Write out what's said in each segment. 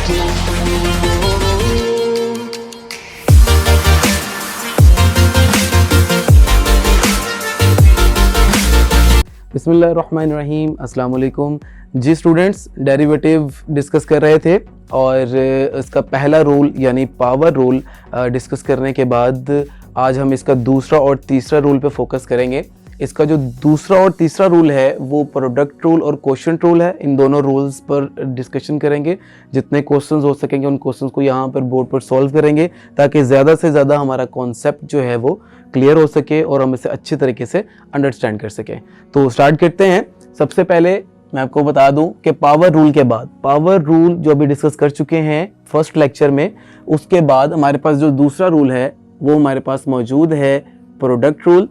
बिस्मिल्लाहिर्रहमानिर्रहीम, अस्सलाम वालेकुम जी स्टूडेंट्स। डेरिवेटिव डिस्कस कर रहे थे और इसका पहला रूल यानी पावर रूल डिस्कस करने के बाद आज हम इसका दूसरा और तीसरा रूल पे फोकस करेंगे। इसका जो दूसरा और तीसरा रूल है वो प्रोडक्ट रूल और क्वोशिएंट रूल है। इन दोनों रूल्स पर डिस्कशन करेंगे। जितने क्वेश्चंस हो सकेंगे उन क्वेश्चंस को यहाँ पर बोर्ड पर सॉल्व करेंगे ताकि ज़्यादा से ज़्यादा हमारा कॉन्सेप्ट जो है वो क्लियर हो सके और हम इसे अच्छी तरीके से अंडरस्टैंड कर सकें। तो स्टार्ट करते हैं। सबसे पहले मैं आपको बता दूं कि पावर रूल के बाद, पावर रूल जो अभी डिस्कस कर चुके हैं फर्स्ट लेक्चर में, उसके बाद हमारे पास जो दूसरा रूल है वो हमारे पास मौजूद है प्रोडक्ट रूल।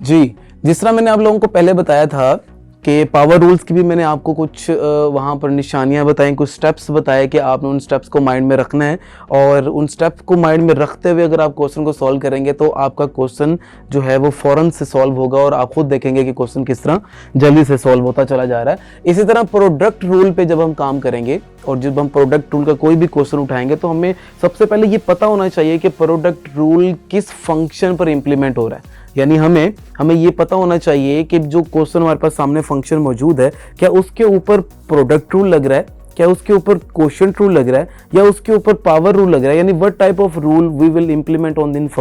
जी, जिस तरह मैंने आप लोगों को पहले बताया था कि पावर रूल्स की भी मैंने आपको कुछ वहाँ पर निशानियाँ बताई, कुछ स्टेप्स बताए कि आपने उन स्टेप्स को माइंड में रखना है और उन स्टेप्स को माइंड में रखते हुए अगर आप क्वेश्चन को सॉल्व करेंगे तो आपका क्वेश्चन जो है वो फ़ौरन से सॉल्व होगा और आप खुद देखेंगे कि क्वेश्चन किस तरह जल्दी से सॉल्व होता चला जा रहा है। इसी तरह प्रोडक्ट रूल पे जब हम काम करेंगे और जब हम प्रोडक्ट रूल का कोई भी क्वेश्चन उठाएंगे तो हमें सबसे पहले ये पता होना चाहिए कि प्रोडक्ट रूल किस फंक्शन पर इम्प्लीमेंट हो रहा है। यानी हमें ये पता होना चाहिए कि जो क्वेश्चन हमारे पास सामने फंक्शन मौजूद है, क्या उसके ऊपर प्रोडक्ट रूल लग रहा है, क्या उसके ऊपर क्वोशिएंट रूल लग रहा है या उसके ऊपर पावर रूल लग रहा है। यानी what type of rule we will implement on this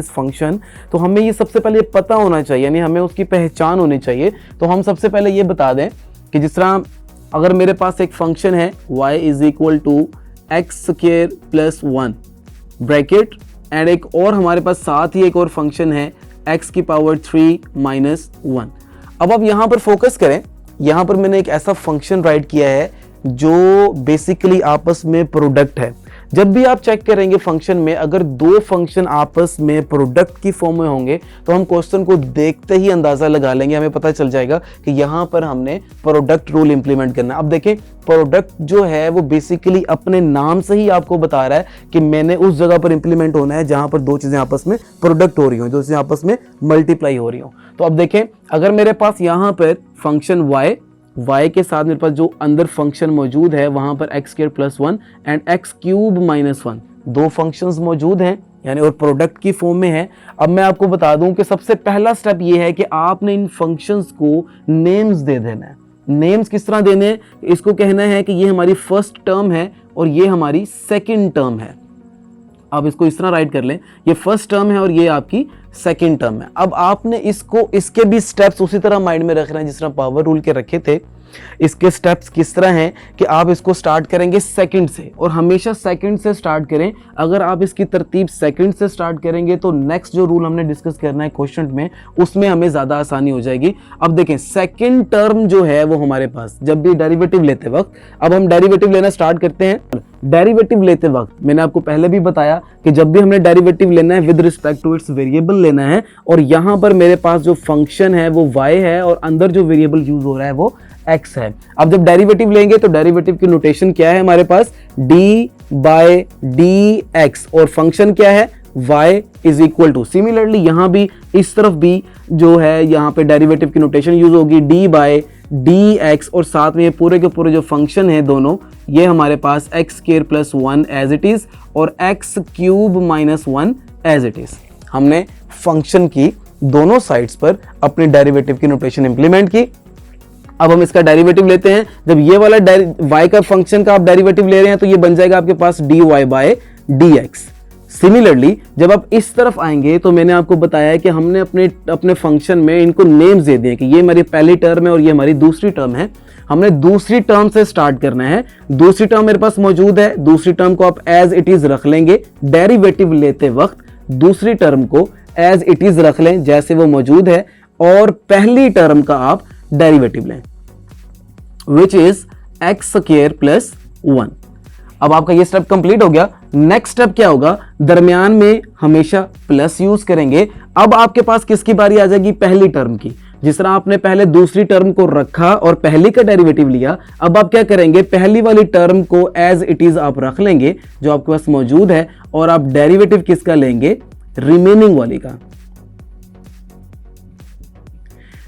function. तो हमें ये सबसे पहले पता होना चाहिए, यानी हमें उसकी पहचान होनी चाहिए। तो हम सबसे पहले ये बता दें कि जिस तरह अगर मेरे पास एक फंक्शन है y is equal to x square plus 1 bracket, and एक और हमारे पास साथ ही एक और फंक्शन है x की पावर 3 माइनस 1। अब आप यहाँ पर फोकस करें, यहाँ पर मैंने एक ऐसा फंक्शन राइट किया है जो बेसिकली आपस में प्रोडक्ट है। जब भी आप चेक करेंगे फंक्शन में अगर दो फंक्शन आपस में प्रोडक्ट की फॉर्म में होंगे तो हम क्वेश्चन को देखते ही अंदाजा लगा लेंगे, हमें पता चल जाएगा कि यहाँ पर हमने प्रोडक्ट रूल इंप्लीमेंट करना है। अब देखें, प्रोडक्ट जो है वो बेसिकली अपने नाम से ही आपको बता रहा है कि मैंने उस जगह पर इंप्लीमेंट होना है जहां पर दो चीजें आपस में प्रोडक्ट हो रही हो, दो चीजें आपस में मल्टीप्लाई हो रही हो। तो अब देखें, अगर मेरे पास यहाँ पर फंक्शन y के साथ मेरे पास जो अंदर फंक्शन मौजूद है वहां पर x square plus 1 and x cube minus 1 दो फंक्शंस मौजूद हैं, यानी और प्रोडक्ट की फॉर्म में है। अब मैं आपको बता दूं कि सबसे पहला स्टेप ये है कि आपने इन फंक्शंस को नेम्स दे देना है। नेम्स किस तरह देने हैं? इसको कहना है कि ये हमारी फर्स्ट टर्म है और ये हमारी सेकंड टर्म है। आप इसको इस तरह राइट कर लें, ये फर्स्ट टर्म है और ये आपकी सेकंड टर्म है। अब आपने इसके भी स्टेप्स उसी तरह माइंड में रखना है जिस तरह पावर रूल के रखे थे। इसके स्टेप्स किस तरह हैं कि आप इसको स्टार्ट करेंगे सेकंड से और हमेशा सेकंड से स्टार्ट करें। अगर आप इसकी तरतीब सेकंड से स्टार्ट करेंगे तो नेक्स्ट जो रूल हमने डिस्कस करना है क्वेश्चन में उसमें हमें ज़्यादा आसानी हो जाएगी। अब देखें, सेकंड टर्म जो है वो हमारे पास जब भी डेरिवेटिव लेते वक्त, अब हम डेरिवेटिव लेना स्टार्ट करते हैं। डेरिवेटिव लेते वक्त मैंने आपको पहले भी बताया कि जब भी हमने डेरिवेटिव लेना है with respect to its variable लेना है, और यहाँ पर मेरे पास जो फंक्शन है वो y है और अंदर जो वेरिएबल यूज हो रहा है वो x है। अब जब डेरिवेटिव लेंगे तो डेरिवेटिव की नोटेशन क्या है हमारे पास? d बाय dx और फंक्शन क्या है? y is equal to. Similarly यहाँ भी इस तरफ भी जो है यहाँ पे डेरिवेटिव की नोटेशन यूज होगी d बाय dx और साथ में ये पूरे के पूरे जो फंक्शन है दोनों ये हमारे पास x square plus 1 as it is और x cube minus 1 as it is. हमने फंक्शन की दोनों साइड्स पर अपने डेरिवेटिव की नोटेशन इंप्लीमेंट की। अब हम इसका डेरिवेटिव लेते हैं। जब ये वाला y का फंक्शन का आप डेरिवेटिव ले रहे हैं तो ये बन जाएगा आपके पास dy बाय dx। सिमिलरली जब आप इस तरफ आएंगे तो मैंने आपको बताया है कि हमने अपने फंक्शन में इनको नेम्स दे दिए कि ये हमारी पहली टर्म है और ये हमारी दूसरी टर्म है। हमने दूसरी टर्म से स्टार्ट करना है। दूसरी टर्म मेरे पास मौजूद है, दूसरी टर्म को आप एज इट इज रख लेंगे। डेरिवेटिव लेते वक्त दूसरी टर्म को एज इट इज रख लें जैसे वो मौजूद है और पहली टर्म का आप डेरिवेटिव लें which is x square plus 1। अब आपका ये स्टेप कंप्लीट हो गया। नेक्स्ट स्टेप क्या होगा? दरमियान में हमेशा प्लस यूज करेंगे। अब आपके पास किसकी बारी आ जाएगी? पहली टर्म की। जिस तरह आपने पहले दूसरी टर्म को रखा और पहली का डेरिवेटिव लिया, अब आप क्या करेंगे? पहली वाली टर्म को एज इट इज आप रख लेंगे जो आपके पास मौजूद है और आप डेरिवेटिव किसका लेंगे? रिमेनिंग वाली का।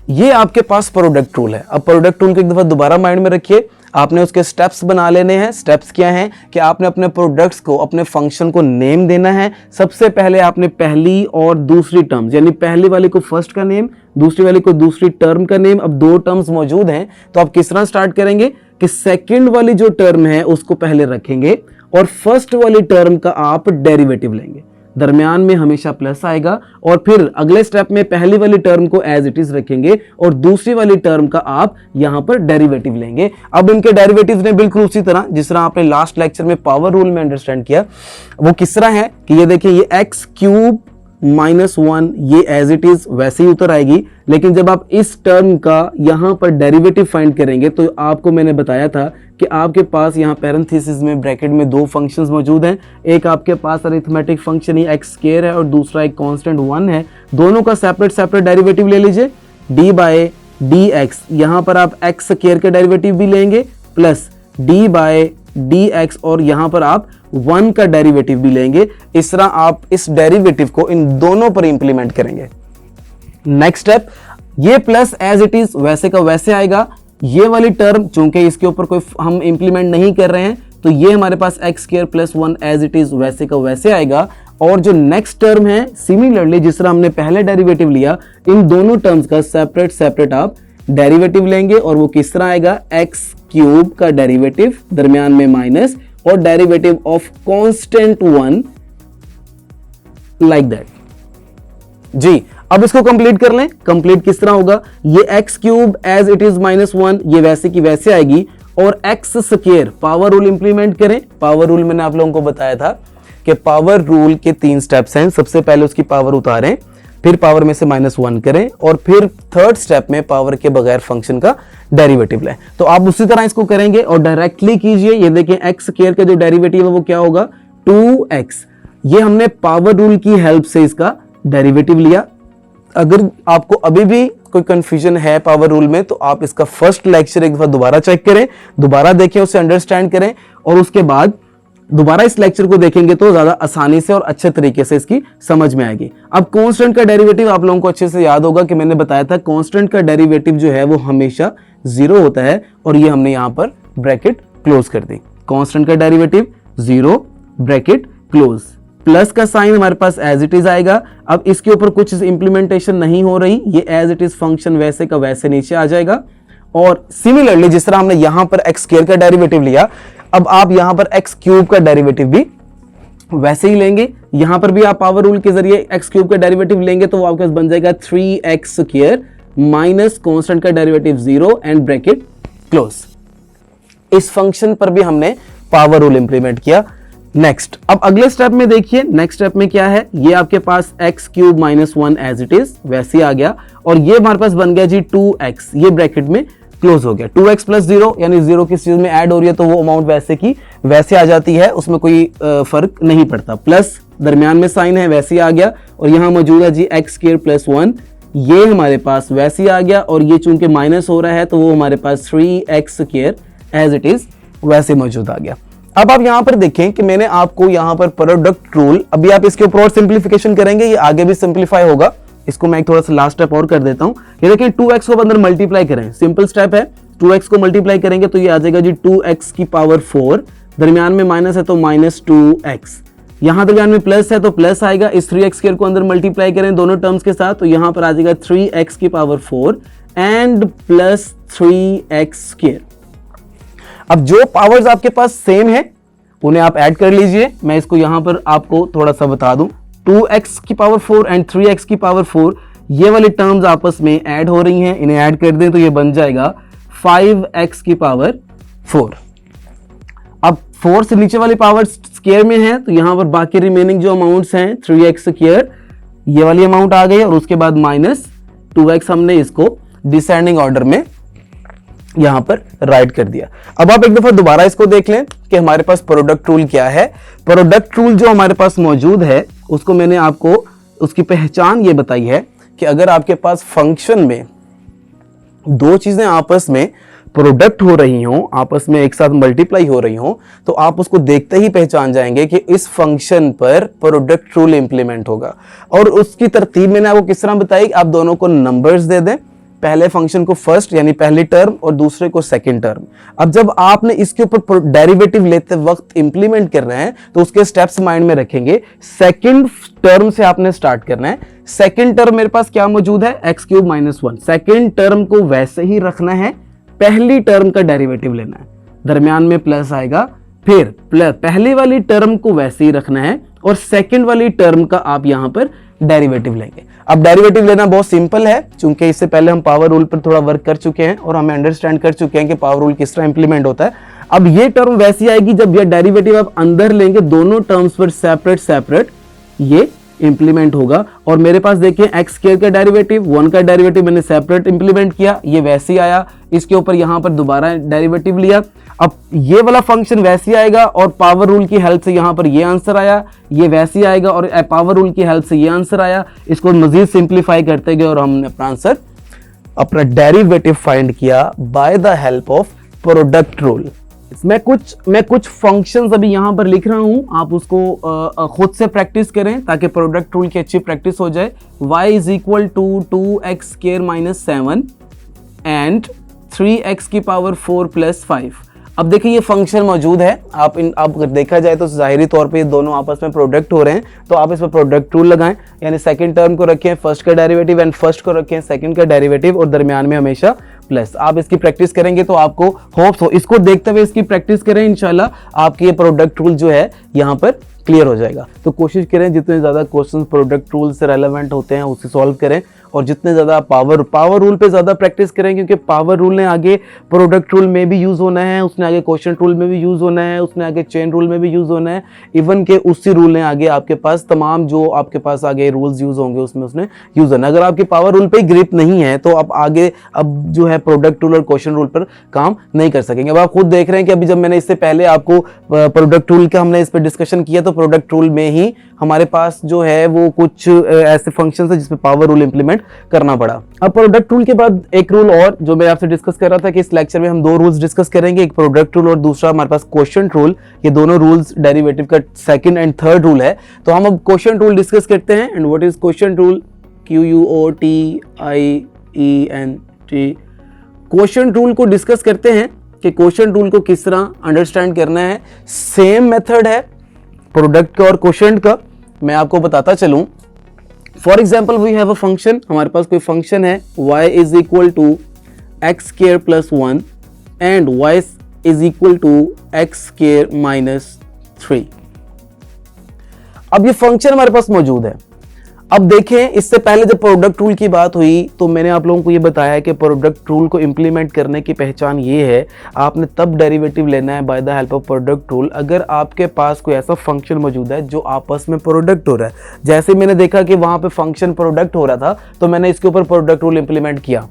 ये आपके पास प्रोडक्ट रूल है। अब प्रोडक्ट रूल को एक दफा दोबारा माइंड में रखिए, आपने उसके स्टेप्स बना लेने हैं। स्टेप्स क्या हैं कि आपने अपने प्रोडक्ट्स को, अपने फंक्शन को नेम देना है। सबसे पहले आपने पहली और दूसरी टर्म्स, यानी पहली वाली को फर्स्ट का नेम, दूसरी वाली को दूसरी टर्म का नेम। अब दो टर्म्स मौजूद हैं तो आप किस तरह स्टार्ट करेंगे कि सेकंड वाली जो टर्म है उसको पहले रखेंगे और फर्स्ट वाली टर्म का आप डेरिवेटिव लेंगे। दरमियान में हमेशा प्लस आएगा और फिर अगले स्टेप में पहली वाली टर्म को एज इट इज रखेंगे और दूसरी वाली टर्म का आप यहां पर डेरिवेटिव लेंगे। अब इनके डेरिवेटिव्स ने बिल्कुल उसी तरह जिस तरह आपने लास्ट लेक्चर में पावर रूल में अंडरस्टैंड किया, वो किस तरह है कि ये देखिए, ये एक्स क्यूब -1 ये एज इट इज वैसे ही उतर आएगी। लेकिन जब आप इस टर्म का यहां पर डेरिवेटिव फाइंड करेंगे तो आपको मैंने बताया था कि आपके पास यहां पैरेंथेसिस में ब्रैकेट में दो फंक्शंस मौजूद हैं। एक आपके पास अरिथमेटिक फंक्शन ही एक्स स्क्वायर है और दूसरा एक कांस्टेंट 1 है। दोनों का सेपरेट डेरिवेटिव ले लीजिए, डी बाय डी एक्स। यहां पर आप एक्स स्क्वायर का डेरिवेटिव भी लेंगे plus d by d x और यहां पर आप 1 का डेरिवेटिव भी लेंगे। इस तरह आप इस डेरिवेटिव को इन दोनों पर इंप्लीमेंट करेंगे। नेक्स्ट स्टेप, ये प्लस एज इट इज वैसे का वैसे आएगा। ये वाली टर्म चूंकि इसके ऊपर कोई हम इंप्लीमेंट नहीं कर रहे हैं तो ये हमारे पास x square plus 1 as it is वैसे का वैसे आएगा। और जो नेक्स्ट टर्म है सिमिलरली जिस तरह हमने पहले डेरिवेटिव लिया, इन दोनों टर्म्स का सेपरेट आप डेरिवेटिव लेंगे और वो किस तरह आएगा, एक्स क्यूब का डेरिवेटिव दरमियान में माइनस और derivative of constant 1 like that. जी, अब इसको कंप्लीट कर लें। कंप्लीट किस तरह होगा, ये x cube as it is -1 ये वैसे की वैसे आएगी और x square power rule implement करें। पावर रूल मैंने आप लोगों को बताया था कि पावर रूल के 3 स्टेप्स हैं। सबसे पहले उसकी पावर उतारें, फिर पावर में से -1 करें और फिर थर्ड स्टेप में पावर के बगैर फंक्शन का डेरिवेटिव लें। तो आप उसी तरह इसको करेंगे और डायरेक्टली कीजिए। ये देखें, एक्स स्क्वायर का जो डेरिवेटिव है वो क्या होगा, 2x। ये हमने पावर रूल की हेल्प से इसका डेरिवेटिव लिया। अगर आपको अभी भी कोई कंफ्यूजन है पावर रूल में तो आप इसका फर्स्ट लेक्चर एक दफा दोबारा चेक करें, दोबारा देखें, उसे अंडरस्टैंड करें और उसके बाद दोबारा इस लेक्चर को देखेंगे तो ज्यादा आसानी से और अच्छे तरीके से इसकी समझ में आएगी। अब कांस्टेंट का डेरिवेटिव आप लोगों को अच्छे से याद होगा कि मैंने बताया था कांस्टेंट का डेरिवेटिव जो है वो हमेशा 0 होता है और ये हमने यहां पर ब्रैकेट क्लोज कर दी। कांस्टेंट का डेरिवेटिव 0 ब्रैकेट क्लोज, प्लस का साइन हमारे पास एज इट इज आएगा। अब इसके ऊपर कुछ इंप्लीमेंटेशन नहीं हो रही, ये एज इट इज फंक्शन वैसे का वैसे नीचे आ जाएगा। और सिमिलरली जिस तरह हमने यहां पर एक्स स्क्वायर का डेरिवेटिव लिया, अब आप यहां पर एक्स क्यूब का डेरिवेटिव भी वैसे ही लेंगे। यहां पर भी आप पावर रूल के जरिए एक्स क्यूब का डेरिवेटिव लेंगे तो वो आपके पास बन जाएगा 3x स्क्वायर माइनस कांस्टेंट का डेरिवेटिव 0 एंड ब्रैकेट क्लोज। इस फंक्शन पर भी हमने पावर रूल इंप्लीमेंट किया। नेक्स्ट, अब अगले स्टेप में देखिए, नेक्स्ट स्टेप में क्या है, ये आपके पास x cube -1 as it is वैसे ही आ गया और ये हमारे पास बन गया जी 2x, ये ब्रैकेट में क्लोज हो गया। 2x प्लस 0 यानी 0 किस चीज में ऐड हो रही है तो वो अमाउंट वैसे की वैसे आ जाती है, उसमें कोई फर्क नहीं पड़ता। प्लस दरमियान में साइन है वैसे ही आ गया और यहां मौजूद है जी एक्स स्क्वायर प्लस 1, ये हमारे पास वैसे ही आ गया और ये चूंकि माइनस हो रहा है तो वो हमारे पास 3x square as it is वैसे मौजूद आ गया। अब आप यहां पर देखें कि मैंने आपको यहां पर प्रोडक्ट रूल, अभी आप इसके ऊपर और सिंप्लीफिकेशन करेंगे, ये आगे भी सिंप्लीफाई होगा। इसको मैं थोड़ा सा लास्ट स्टेप और कर देता हूं। ये देखिए 2x को अंदर मल्टीप्लाई करें, सिंपल स्टेप है। 2x को मल्टीप्लाई करेंगे तो ये आ जाएगा जी 2x की पावर 4, दरमियान में माइनस है तो -2x, यहां दरमियान में प्लस है तो प्लस आएगा। इस 3x स्क्वायर को अंदर मल्टीप्लाई करें दोनों टर्म्स के साथ तो यहां पर आ जाएगा 3x की power 4 and plus 3x square. अब जो पावर्स आपके पास सेम है उन्हें आप ऐड कर लीजिए। मैं इसको यहां पर आपको थोड़ा सा बता दूं, 2x की पावर 4 एंड 3x की पावर 4 ये वाली टर्म्स आपस में ऐड हो रही हैं, इन्हें ऐड कर दें तो ये बन जाएगा 5x की पावर 4। अब 4 से नीचे वाली पावर स्क्वायर में है तो यहां पर बाकी रिमेनिंग जो अमाउंट्स हैं 3x स्क्वायर ये वाली अमाउंट आ गई और उसके बाद -2x हमने इसको डिसेंडिंग ऑर्डर में यहां पर राइट कर दिया। अब आप एक दफा दोबारा इसको देख लें कि हमारे पास प्रोडक्ट रूल क्या है। प्रोडक्ट रूल जो हमारे पास मौजूद है उसको मैंने आपको उसकी पहचान ये बताई है कि अगर आपके पास फंक्शन में दो चीजें आपस में प्रोडक्ट हो रही हों, आपस में एक साथ मल्टीप्लाई हो रही हों, तो आप उसको देखते ही पहचान जाएंगे कि इस फंक्शन पर प्रोडक्ट रूल इंप्लीमेंट होगा। और उसकी तरतीब मैंने आपको किस तरह बताई, आप दोनों को नंबर्स दे दें, पहले फंक्शन को फर्स्ट यानी पहली टर्म और दूसरे को सेकंड टर्म। अब जब आपने इसके ऊपर डेरिवेटिव लेते वक्त इंप्लीमेंट कर रहे हैं तो उसके स्टेप्स माइंड में रखेंगे। सेकंड टर्म से आपने स्टार्ट करना है। सेकंड टर्म मेरे पास क्या मौजूद है, x cube minus 1। Second term को वैसे ही रखना है, पहली टर्म का डेरिवेटिव लेना है, दरमियान में प्लस आएगा, फिर पहली वाली टर्म को वैसे ही रखना है और सेकंड वाली टर्म का आप यहां पर डेरिवेटिव लेंगे। अब डेरिवेटिव लेना बहुत सिंपल है, क्योंकि इससे पहले हम पावर रूल पर थोड़ा वर्क कर चुके हैं और हमें अंडरस्टैंड कर चुके हैं कि पावर रूल किस तरह इंप्लीमेंट होता है। अब ये टर्म वैसी आएगी जब ये डेरिवेटिव आप अंदर लेंगे, दोनों टर्म्स पर सेपरेट सेपरेट ये इंप्लीमेंट होगा। और मेरे पास देखिए एक्स स्क्वायर का डेरिवेटिव, 1 का डेरिवेटिव मैंने सेपरेट इंप्लीमेंट किया, ये वैसे ही आया, इसके ऊपर यहां पर दोबारा डेरिवेटिव लिया। अब ये वाला फंक्शन वैसे ही आएगा और पावर रूल की हेल्प से यहां पर ये आंसर आया, ये वैसे ही आएगा और पावर रूल की हेल्प से ये आंसर आया। इसको मजीद सिंप्लीफाई करते गए और हमने अपना आंसर, अपना डेरिवेटिव फाइंड किया by the help of product rule. मैं कुछ फंक्शंस अभी यहां पर लिख रहा हूं, आप उसको खुद से प्रैक्टिस करें ताकि प्रोडक्ट रूल की अच्छी प्रैक्टिस हो जाए। y is equal to 2x square minus 7 and 3x की पावर 4 प्लस 5। अब देखिए ये फंक्शन मौजूद है, आप अगर देखा जाए तो जाहिरी तौर पे ये दोनों आपस में प्रोडक्ट हो रहे हैं, तो आप इस पर प्रोडक्ट रूल लगाएं, यानी सेकंड टर्म को रखें फर्स्ट का डेरिवेटिव एंड फर्स्ट को रखें सेकंड का डेरिवेटिव और दरमियान में हमेशा प्लस। आप इसकी प्रैक्टिस करेंगे तो आपको होप्स हो, इसको देखते हुए इसकी प्रैक्टिस करें, इंशाल्लाह आपकी ये प्रोडक्ट रूल जो है यहाँ पर क्लियर हो जाएगा। तो कोशिश करें जितने ज़्यादा क्वेश्चंस प्रोडक्ट रूल से रेलेवेंट होते हैं उसे सॉल्व करें और जितने ज़्यादा पावर रूल पे ज़्यादा प्रैक्टिस करें, क्योंकि पावर रूल ने आगे प्रोडक्ट रूल में भी यूज़ होना है, उसने आगे क्वेश्चन रूल में भी यूज़ होना है, उसने आगे चेन रूल में भी यूज़ होना है, इवन के उसी रूल ने आगे आपके पास तमाम जो आपके पास आगे रूल्स यूज़ होंगे उसमें उसने यूज़ होना है। अगर आपकी पावर रूल पे ग्रिप नहीं है तो आप आगे अब जो है प्रोडक्ट रूल और क्वेश्चन रूल पर काम नहीं कर सकेंगे। अब आप खुद देख रहे हैं कि अभी जब मैंने इससे पहले आपको प्रोडक्ट रूल का हमने इस पर डिस्कशन किया तो प्रोडक्ट रूल में ही हमारे पास जो है वो कुछ ऐसे फंक्शंस है जिसपे पावर रूल इंप्लीमेंट करना पड़ा। अब प्रोडक्ट रूल के बाद एक रूल और जो मैं आपसे डिस्कस कर रहा था कि इस लेक्चर में हम दो रूल्स डिस्कस करेंगे, एक प्रोडक्ट रूल और दूसरा हमारे पास क्वोशिएंट रूल। ये दोनों रूल्स डेरिवेटिव का सेकंड एंड थर्ड रूल है। तो हम अब क्वोशिएंट रूल डिस्कस करते हैं। And what is quotient rule? QUOTIENT। Quotient rule को डिस्कस करते हैं कि क्वोशिएंट रूल को किस तरह अंडरस्टैंड करना है। सेम मेथड है प्रोडक्ट का और क्वोशिएंट का, मैं आपको बताता चलूं। For example we have a function, हमारे पास कोई फंक्शन है y is equal to x square plus 1 and y is equal to x square minus 3। अब ये फंक्शन हमारे पास मौजूद है। अब देखें, इससे पहले जब प्रोडक्ट रूल की बात हुई तो मैंने आप लोगों को ये बताया कि प्रोडक्ट रूल को इंप्लीमेंट करने की पहचान ये है, आपने तब डेरिवेटिव लेना है by the help of product rule अगर आपके पास कोई ऐसा फंक्शन मौजूद है जो आपस में प्रोडक्ट हो रहा है। जैसे मैंने देखा कि वहां पे फंक्शन प्रोडक्ट हो रहा था तो मैंने इसके ऊपर प्रोडक्ट रूल इंप्लीमेंट किया।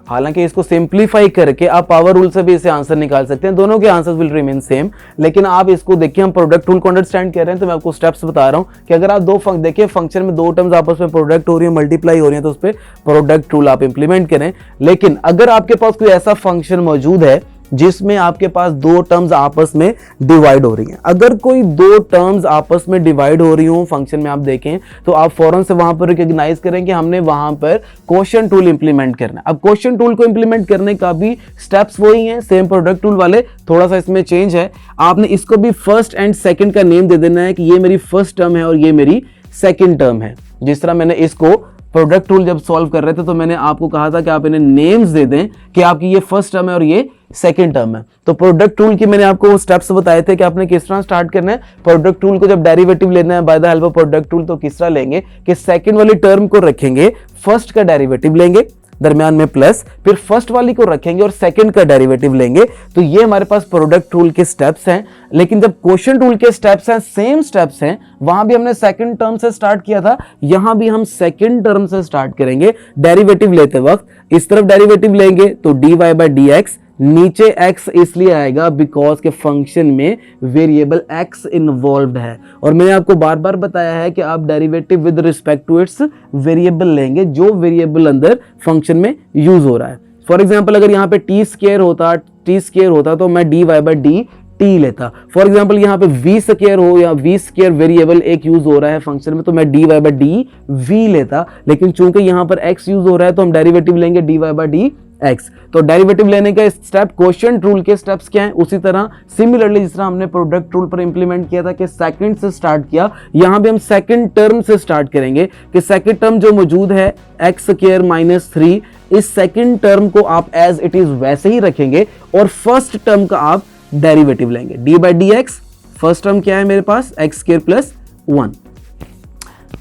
हालांकि इसको सिंप्लीफाई करके आप पावर रूल से भी इसे आंसर निकाल सकते हैं, दोनों के आंसर्स विल रिमेन सेम। लेकिन आप इसको देखिए, हम प्रोडक्ट रूल को अंडरस्टैंड कर रहे हैं तो मैं आपको स्टेप्स बता रहा हूं कि अगर आप देखिए फंक्शन में दो टर्म्स आपस में प्रोडक्ट हो रही है, मल्टीप्लाई हो रही है, तो उस पर प्रोडक्ट रूल आप इंप्लीमेंट करें। लेकिन अगर आपके पास कोई ऐसा फंक्शन मौजूद है जिसमें आपके पास दो टर्म्स आपस में डिवाइड हो रही हैं, अगर कोई दो टर्म्स आपस में डिवाइड हो रही हो फंक्शन में आप देखें तो आप फौरन से वहां पर रिकॉग्नाइज करें कि हमने वहां पर क्वोशिएंट रूल इंप्लीमेंट करना है। अब क्वोशिएंट रूल को इंप्लीमेंट करने का भी स्टेप्स वही हैं, सेम प्रोडक्ट रूल वाले, थोड़ा सा इसमें चेंज है। आपने इसको भी फर्स्ट एंड सेकंड का नेम दे देना है कि ये मेरी फर्स्ट टर्म है और ये मेरी सेकंड टर्म है। जिस तरह मैंने इसको प्रोडक्ट रूल जब सॉल्व कर रहे थे तो मैंने आपको कहा था कि आप इन्हें नेम्स दे दें कि आपकी ये फर्स्ट टर्म है और ये सेकंड टर्म है। तो प्रोडक्ट रूल की मैंने आपको स्टेप्स बताए थे कि आपने किस तरह स्टार्ट करना है। प्रोडक्ट रूल को जब डेरिवेटिव लेना है by the help of product rule तो किस तरह लेंगे कि सेकंड वाली टर्म को रखेंगे, फर्स्ट का डेरिवेटिव लेंगे, दरमियान में प्लस, फिर फर्स्ट वाली को रखेंगे और सेकंड का डेरिवेटिव लेंगे। तो ये हमारे पास प्रोडक्ट रूल के स्टेप्स हैं। लेकिन जब क्वोशिएंट रूल के स्टेप्स हैं, सेम स्टेप्स हैं, वहां भी हमने सेकंड टर्म से स्टार्ट किया था, यहां भी हम सेकंड टर्म से स्टार्ट करेंगे। डेरिवेटिव लेते वक्त इस तरफ डेरिवेटिव लेंगे तो dy बाय dx, नीचे x इसलिए आएगा बिकॉज के फंक्शन में वेरिएबल x इन्वॉल्व्ड है। और मैंने आपको बार बार बताया है कि आप derivative with respect to its variable लेंगे जो वेरिएबल अंदर फंक्शन में यूज हो रहा है। फॉर एग्जांपल अगर यहाँ पे टी स्क्वायर होता तो मैं dy बाय डी टी लेता। फॉर एग्जाम्पल यहाँ पे वी स्क्वायर हो या वी स्क्वायर वेरिएबल एक यूज हो रहा है फंक्शन में, तो मैं d y by d v लेता, लेकिन चूंकि यहाँ पर एक्स यूज हो रहा है तो हम डेरिवेटिव लेंगे d y by d x. तो डेरिवेटिव लेने का स्टेप क्वोशिएंट रूल के स्टेप्स क्या हैं, उसी तरह सिमिलरली जिस तरह हमने प्रोडक्ट रूल पर इंप्लीमेंट किया था कि सेकंड से स्टार्ट किया, यहां भी हम सेकंड टर्म से स्टार्ट करेंगे कि सेकंड टर्म जो मौजूद है एक्स स्क्वायर माइनस 3, इस सेकंड टर्म को आप एज इट इज वैसे ही रखेंगे और फर्स्ट टर्म का आप डेरिवेटिव लेंगे D by d x. First term क्या है मेरे पास, एक्स स्क्वायर प्लस 1,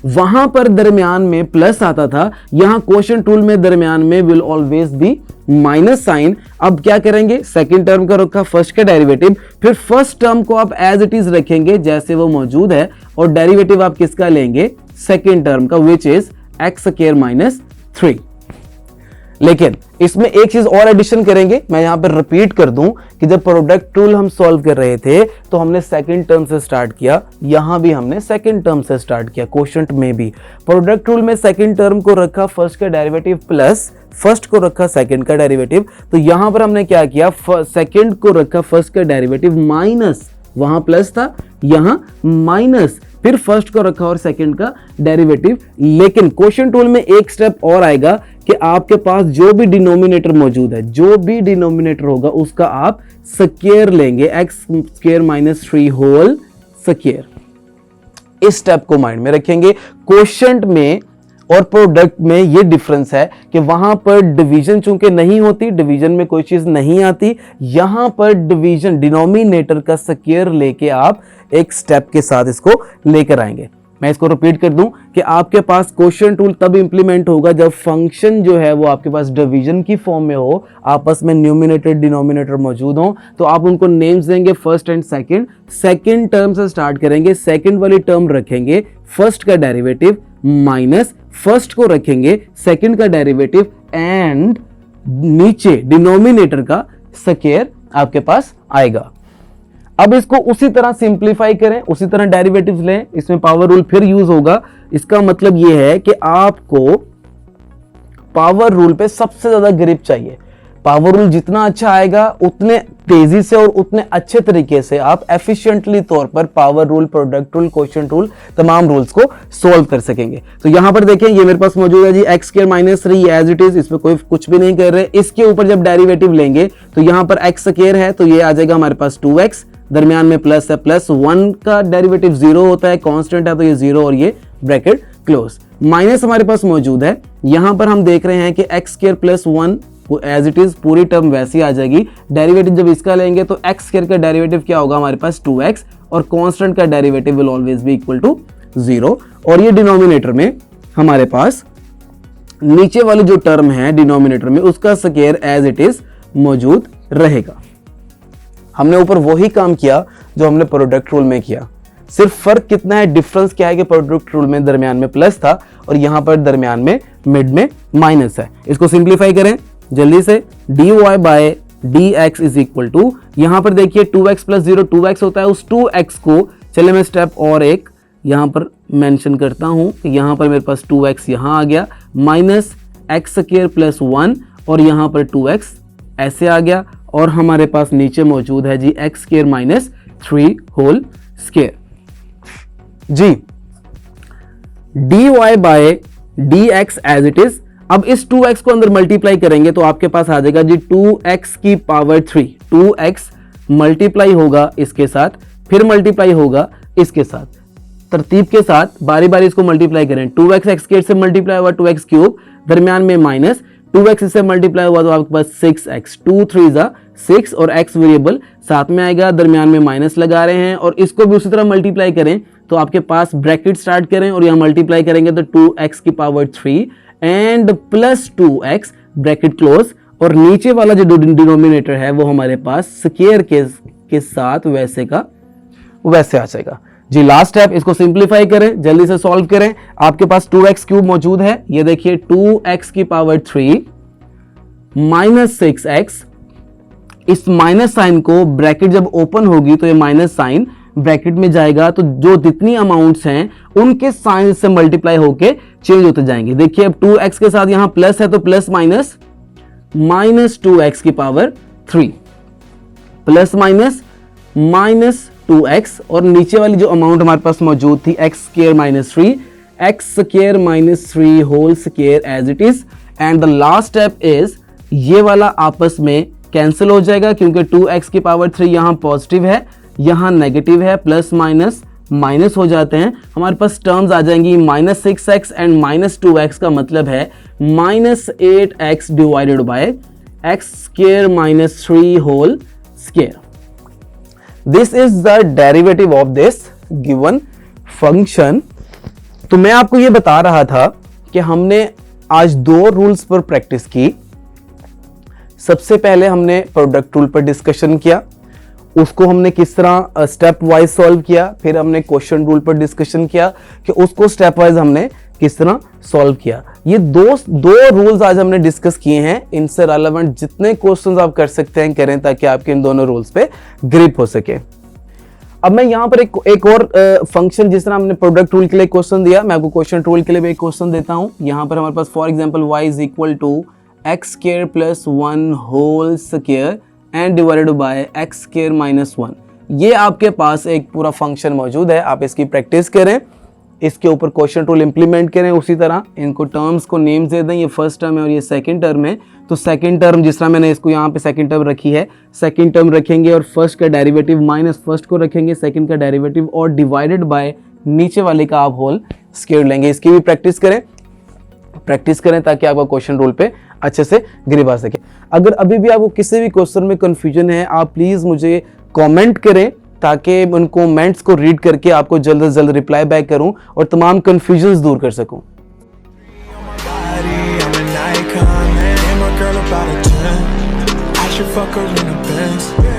वहां पर दरमियान में प्लस आता था, यहां क्वोशिएंट रूल में दरमियान में will always be minus sign. अब क्या करेंगे, सेकंड टर्म का रखा फर्स्ट का डेरिवेटिव, फिर फर्स्ट टर्म को आप एज इट इज रखेंगे जैसे वो मौजूद है और डेरिवेटिव आप किसका लेंगे, सेकंड टर्म का, which is x square minus 3। लेकिन इसमें एक चीज और एडिशन करेंगे, मैं यहां पर रिपीट कर दूं कि जब प्रोडक्ट रूल हम सॉल्व कर रहे थे तो हमने सेकंड टर्म से स्टार्ट किया, यहां भी हमने सेकंड टर्म से स्टार्ट किया, क्वोशिएंट में भी प्रोडक्ट रूल में सेकंड टर्म को रखा फर्स्ट का डेरिवेटिव प्लस फर्स्ट को रखा सेकंड का डेरिवेटिव, तो यहां पर हमने क्या किया, सेकंड को रखा फर्स्ट का डेरिवेटिव माइनस, वहां प्लस था यहां माइनस, फिर फर्स्ट को रखा और सेकंड का डेरिवेटिव। लेकिन क्वोशिएंट रूल में एक स्टेप और आएगा कि आपके पास जो भी डिनोमिनेटर मौजूद है, जो भी डिनोमिनेटर होगा उसका आप स्क्वायर लेंगे, x square minus 3 whole square. इस स्टेप को माइंड में रखेंगे। क्वोशिएंट में और प्रोडक्ट में ये डिफरेंस है कि वहां पर डिवीजन चूंकि नहीं होती, डिवीजन में कोई चीज नहीं आती, यहां पर डिवीजन डिनोमिनेटर का स्क्वायर लेके आप एक स्टेप के साथ इसको लेकर आएंगे। मैं इसको रिपीट कर दूं कि आपके पास क्वोशिएंट रूल तब इंप्लीमेंट होगा जब फंक्शन जो है वो आपके पास डिवीजन की फॉर्म में हो, आपस में न्यूमिनेटर डिनोमिनेटर मौजूद हो, तो आप उनको नेम्स देंगे first and second. Second term से स्टार्ट करेंगे, सेकंड वाली टर्म रखेंगे फर्स्ट का डेरिवेटिव माइनस फर्स्ट को रखेंगे सेकंड का डेरिवेटिव एंड नीचे डिनोमिनेटर का स्क्वायर आपके पास आएगा। अब इसको उसी तरह सिंप्लीफाई करें, उसी तरह डेरिवेटिव्स लें, इसमें पावर रूल फिर यूज होगा। इसका मतलब यह है कि आपको पावर रूल पे सबसे ज्यादा ग्रिप चाहिए। पावर रूल जितना अच्छा आएगा उतने तेजी से और उतने अच्छे तरीके से आप एफिशिएंटली तौर पर power rule, product rule, quotient rule, तमाम रूल्स को सॉल्व कर सकेंगे। तो यहां पर देखें, ये मेरे पास मौजूद है जी x square minus 3 as it is, इसमें कोई कुछ भी नहीं कर रहे। इसके ऊपर जब डेरिवेटिव लेंगे तो यहां पर एक्स स्क्वायर है तो ये आ जाएगा हमारे पास 2x, दरमियान में प्लस है, प्लस 1 का डेरिवेटिव 0 होता है, कांस्टेंट है तो ये 0 और ये ब्रैकेट क्लोज। माइनस हमारे पास मौजूद है, यहां पर हम देख रहे हैं कि x square plus 1 as it is पूरी टर्म वैसी आ जाएगी। डेरिवेटिव जब इसका लेंगे तो एक्स स्क्वायर का डेरिवेटिव क्या होगा हमारे पास 2x और कांस्टेंट का derivative will always be equal to 0। और ये डिनोमिनेटर में हमारे पास नीचे वाली जो टर्म है डिनोमिनेटर में उसका स्क्वायर एज इट इज मौजूद रहेगा। हमने ऊपर वही काम किया जो हमने प्रोडक्ट रूल में किया, सिर्फ फर्क कितना है, डिफरेंस क्या है कि प्रोडक्ट रूल में दरमियान में प्लस था और यहां पर दरमियान में मिड में माइनस है। इसको सिंप्लीफाई करें जल्दी से, dy by dx is equal to, यहां पर देखिए 2x प्लस 0 2x होता है, उस 2x को चले मैं स्टेप और एक यहां पर मेंशन करता हूं कि यहां पर मेरे पास 2x यहां आ गया, माइनस एक्स स्क्वायर प्लस 1 और यहां पर 2x ऐसे आ गया और हमारे पास नीचे मौजूद है जी x square minus 3 whole square जी, dy by dx as it is. अब इस 2x को अंदर मल्टीप्लाई करेंगे तो आपके पास आ जाएगा जी 2x की पावर 3, 2x मल्टीप्लाई होगा इसके साथ, फिर मल्टीप्लाई होगा इसके साथ, तरतीब के साथ बारी बारी इसको मल्टीप्लाई करें। 2x एक्स स्क्वायर से मल्टीप्लाई हुआ 2x क्यूब, दरमियान में माइनस, 2x इससे मल्टीप्लाई हुआ तो आपके पास 6x, 2 3 जा 6 और x वेरिएबल साथ में आएगा, दरमियान में माइनस लगा रहे हैं और इसको भी उसी तरह मल्टीप्लाई करें तो आपके पास ब्रैकेट स्टार्ट करें और यहां मल्टीप्लाई करेंगे तो 2x की power 3 and plus 2x bracket close और नीचे वाला जो डिनोमिनेटर है वो हमारे पास स्क्वायर के साथ वैसे का वैसे आ जाएगा जी। लास्ट स्टेप, इसको सिंप्लीफाई करें, जल्दी से सॉल्व करें। आपके पास 2x क्यूब मौजूद है, ये देखिए 2x की पावर 3 माइनस 6x, इस माइनस साइन को ब्रैकेट जब ओपन होगी तो ये माइनस साइन ब्रैकेट में जाएगा तो जो जितनी अमाउंट्स हैं उनके साइन से मल्टीप्लाई होके चेंज होते जाएंगे। देखिए अब 2x के साथ यहां प्लस है तो प्लस माइनस, माइनस 2x की power 3 plus minus minus 2x और नीचे वाली जो अमाउंट हमारे पास मौजूद थी x square minus 3, x square minus 3 whole square as it is. And the last step is ये वाला आपस में कैंसिल हो जाएगा क्योंकि 2x की पावर 3 यहाँ पॉजिटिव है, यहाँ नेगेटिव है, प्लस माइनस माइनस हो जाते हैं, हमारे पास टर्म्स आ जाएंगी minus 6x and minus 2x का मतलब है minus 8x divided by x square minus 3 whole square. This is the derivative of this given function. तो मैं आपको ये बता रहा था कि हमने आज दो रूल्स पर प्रैक्टिस की। सबसे पहले हमने प्रोडक्ट रूल पर डिस्कशन किया, उसको हमने किस तरह स्टेप वाइज सॉल्व किया, फिर हमने क्वेश्चन रूल पर डिस्कशन किया कि उसको स्टेप वाइज हमने किस तरह सॉल्व किया। ये दो रूल्स आज हमने डिस्कस किए हैं। इनसे रेलेवेंट जितने क्वेश्चंस आप कर सकते हैं करें ताकि आपके इन दोनों रूल्स पे ग्रिप हो सके। अब मैं यहाँ पर एक और फंक्शन, जिस तरह हमने प्रोडक्ट रूल के लिए क्वेश्चन दिया, मैं आपको क्वेश्चन रूल के लिए भी एक क्वेश्चन देता हूँ। यहाँ पर हमारे पास for example y is equal to x square plus 1 whole square and divided by x square minus 1। ये आपके पास एक पूरा फंक्शन मौजूद है, आप इसकी प्रैक्टिस करें, इसके ऊपर क्वेश्चन रूल इंप्लीमेंट करें, उसी तरह इनको टर्म्स को नेम्स दे दें। ये फर्स्ट टर्म है और ये सेकंड टर्म है, तो सेकंड टर्म जिस तरह मैंने इसको यहाँ पे सेकंड टर्म रखी है, सेकंड टर्म रखेंगे और फर्स्ट का डेरिवेटिव माइनस फर्स्ट को रखेंगे, सेकंड का डेरिवेटिव और डिवाइडेड बाय नीचे वाले का आप होल स्क्वायर लेंगे। इसकी भी प्रैक्टिस करें ताकि आपका क्वेश्चन रूल पे अच्छे से ग्रिप आ सके। अगर अभी भी आपको किसी भी क्वेश्चन में कंफ्यूजन है, आप प्लीज मुझे कमेंट करें ताकि उन कमेंट्स को रीड करके आपको जल्द से जल्द रिप्लाई बैक करूं और तमाम कंफ्यूजन्स दूर कर सकूं। Girl about a 10, I should fuck her in the Benz.